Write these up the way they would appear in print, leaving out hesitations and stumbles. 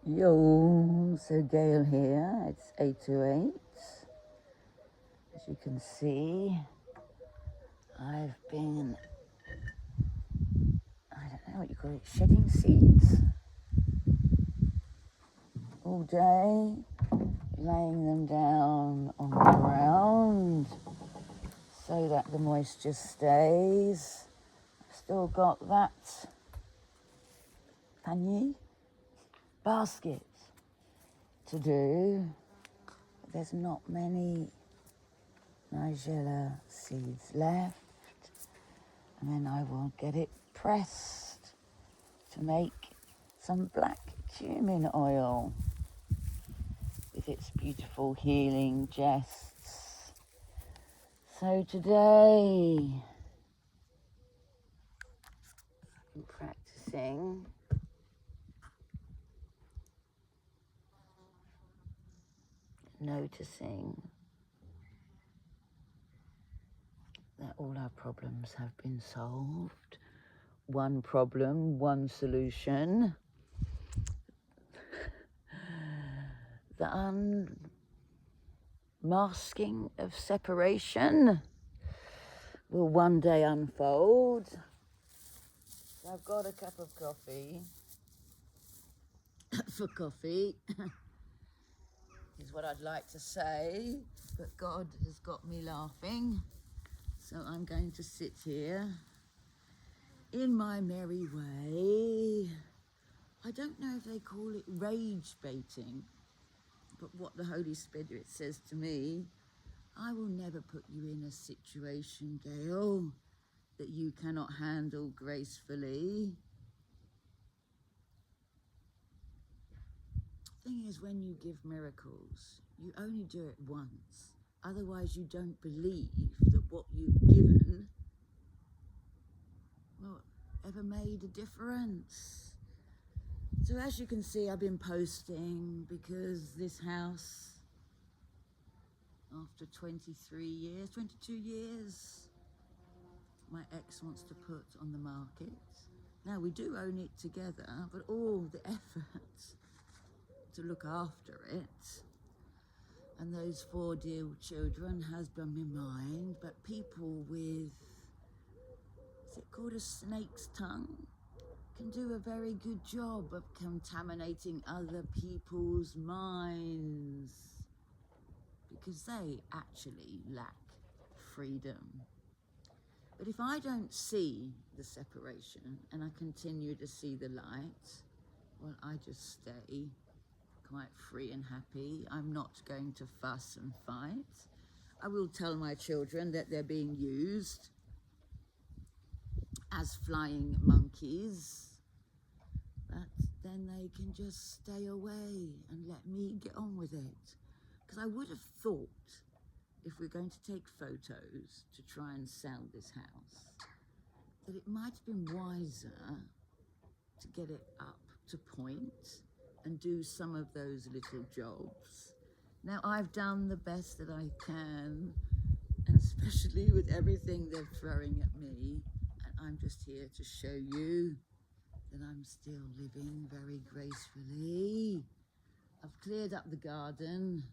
Yo, so Gail here, it's 8:08. As you can see, I've been, I don't know what you call it, shedding seeds all day, laying them down on the ground so that the moisture stays. I've still got that panier, basket to do. There's not many Nigella seeds left, and then I will get it pressed to make some black cumin oil with its beautiful healing jests. So today I'm practicing noticing that all our problems have been solved. One problem, one solution. The unmasking of separation will one day unfold. So I've got a cup of coffee. For coffee is what I'd like to say, but God has got me laughing. So I'm going to sit here in my merry way. I don't know if they call it rage baiting, but what the Holy Spirit says to me, I will never put you in a situation, Gail, that you cannot handle gracefully. Thing is, when you give miracles, you only do it once. Otherwise, you don't believe that what you've given will ever made a difference. So as you can see, I've been posting because this house, after 23 years, 22 years, my ex wants to put on the market. Now, we do own it together, but all the effort to look after it and those 4 dear children has been my mind, but people with, is it called a snake's tongue, can do a very good job of contaminating other people's minds because they actually lack freedom. But if I don't see the separation and I continue to see the light, well, I just stay quite free and happy. I'm not going to fuss and fight. I will tell my children that they're being used as flying monkeys, but then they can just stay away and let me get on with it. Because I would have thought, if we're going to take photos to try and sell this house, that it might have been wiser to get it up to point and do some of those little jobs. Now, I've done the best that I can, and especially with everything they're throwing at me, and I'm just here to show you that I'm still living very gracefully. I've cleared up the garden.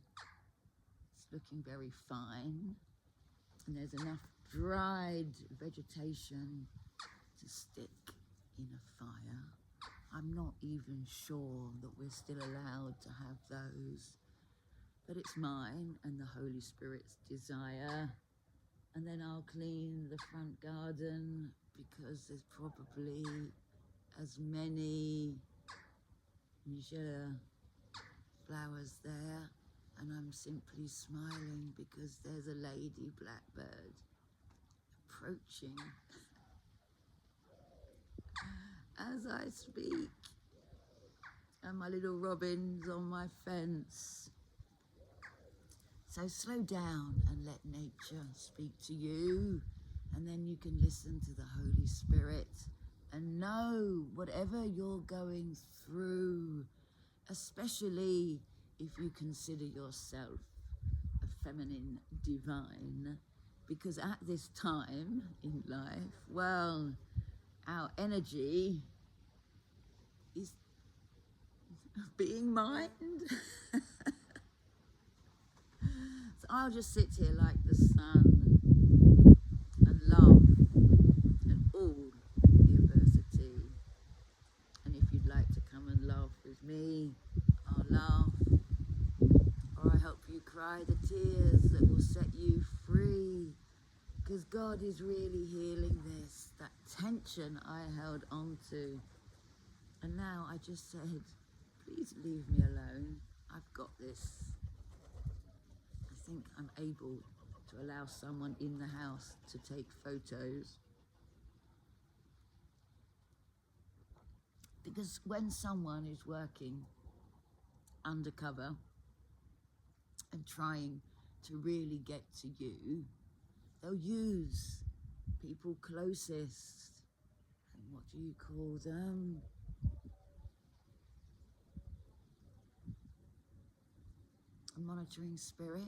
It's looking very fine, and there's enough dried vegetation to stick in a fire. I'm not even sure that we're still allowed to have those, but it's mine and the Holy Spirit's desire. And then I'll clean the front garden because there's probably as many Nigella flowers there, and I'm simply smiling because there's a lady blackbird approaching as I speak, and my little robin's on my fence. So slow down and let nature speak to you, and then you can listen to the Holy Spirit and know whatever you're going through, especially if you consider yourself a feminine divine, because at this time in life, well, our energy is being mined. So I'll just sit here like the sun and laugh at all the adversity. And if you'd like to come and laugh with me, I'll laugh. Or I help you cry the tears that will set you free. Because God is really healing this, that tension I held on to. And now I just said, please leave me alone. I've got this. I think I'm able to allow someone in the house to take photos. Because when someone is working undercover and trying to really get to you, they'll use people closest. And what do you call them? A monitoring spirit,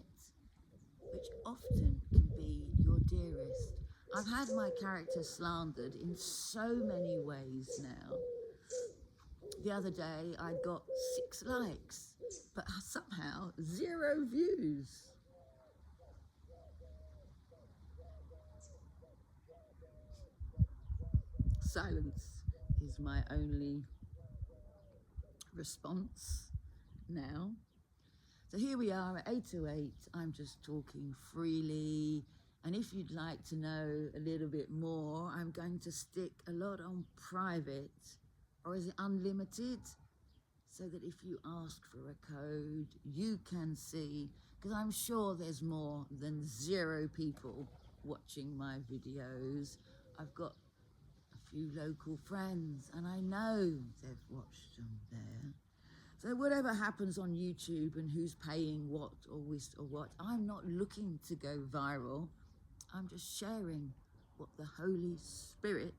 which often can be your dearest. I've had my character slandered in so many ways now. The other day I got 6 likes, but somehow 0 views. Silence is my only response now. So here we are at 8:08. I'm just talking freely. And if you'd like to know a little bit more, I'm going to stick a lot on private, or is it unlimited? So that if you ask for a code, you can see, because I'm sure there's more than 0 people watching my videos. I've got a few local friends and I know they've watched them there. So whatever happens on YouTube and who's paying what or what, I'm not looking to go viral. I'm just sharing what the Holy Spirit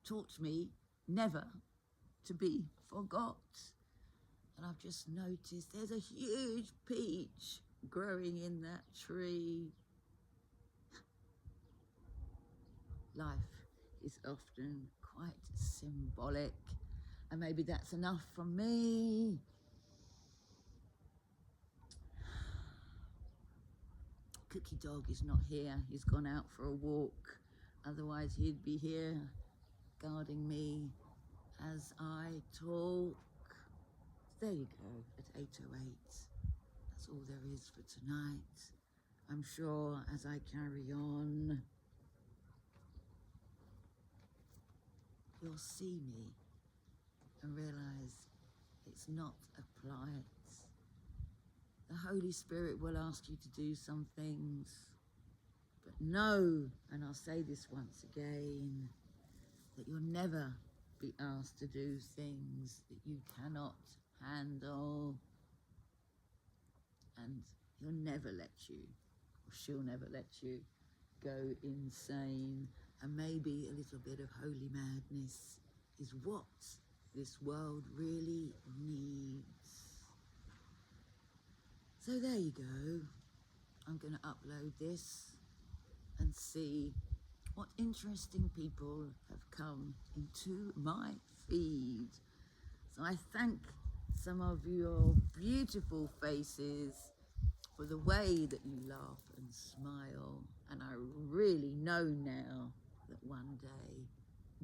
taught me never to be forgot. And I've just noticed there's a huge peach growing in that tree. Life is often quite symbolic, and maybe that's enough from me. Cookie Dog is not here. He's gone out for a walk. Otherwise he'd be here guarding me as I talk. There you go, at 8:08. That's all there is for tonight. I'm sure as I carry on, you'll see me and realize it's not a plight. The Holy Spirit will ask you to do some things, but know, and I'll say this once again, that you'll never be asked to do things that you cannot handle. And he'll never let you, or she'll never let you, go insane. And maybe a little bit of holy madness is what this world really needs. So there you go. I'm going to upload this and see what interesting people have come into my feed. So I thank some of your beautiful faces for the way that you laugh and smile. And I really know now that one day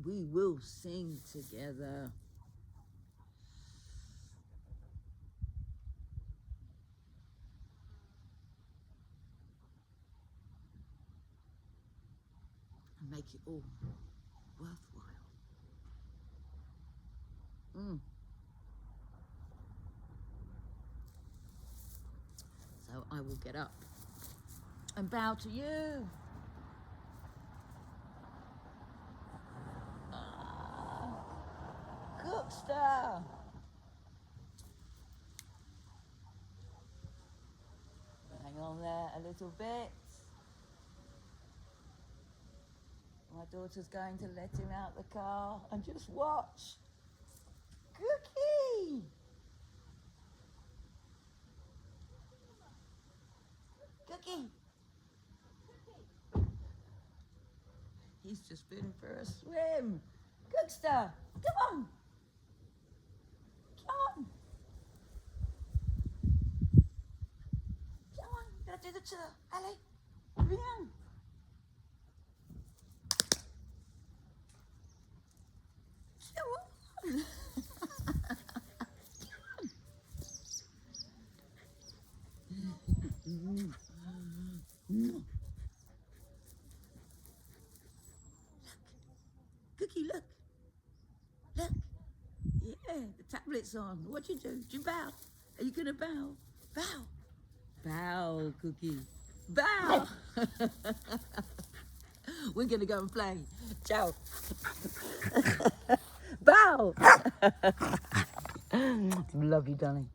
we will sing together. And make it all worthwhile. So I will get up and bow to you. Cookster. Hang on there a little bit. My daughter's going to let him out the car and just watch. Cookie! Cookie! He's just been for a swim. Cookster, come on. Come on. Come on, gotta do the tour. Allez, viens. Come on. Cookie, look. Look. Yeah, the tablet's on. What you do? Do you bow? Are you gonna bow? Bow. Bow, Cookie. Bow. We're gonna go and play. Ciao. Bow. Love you, darling.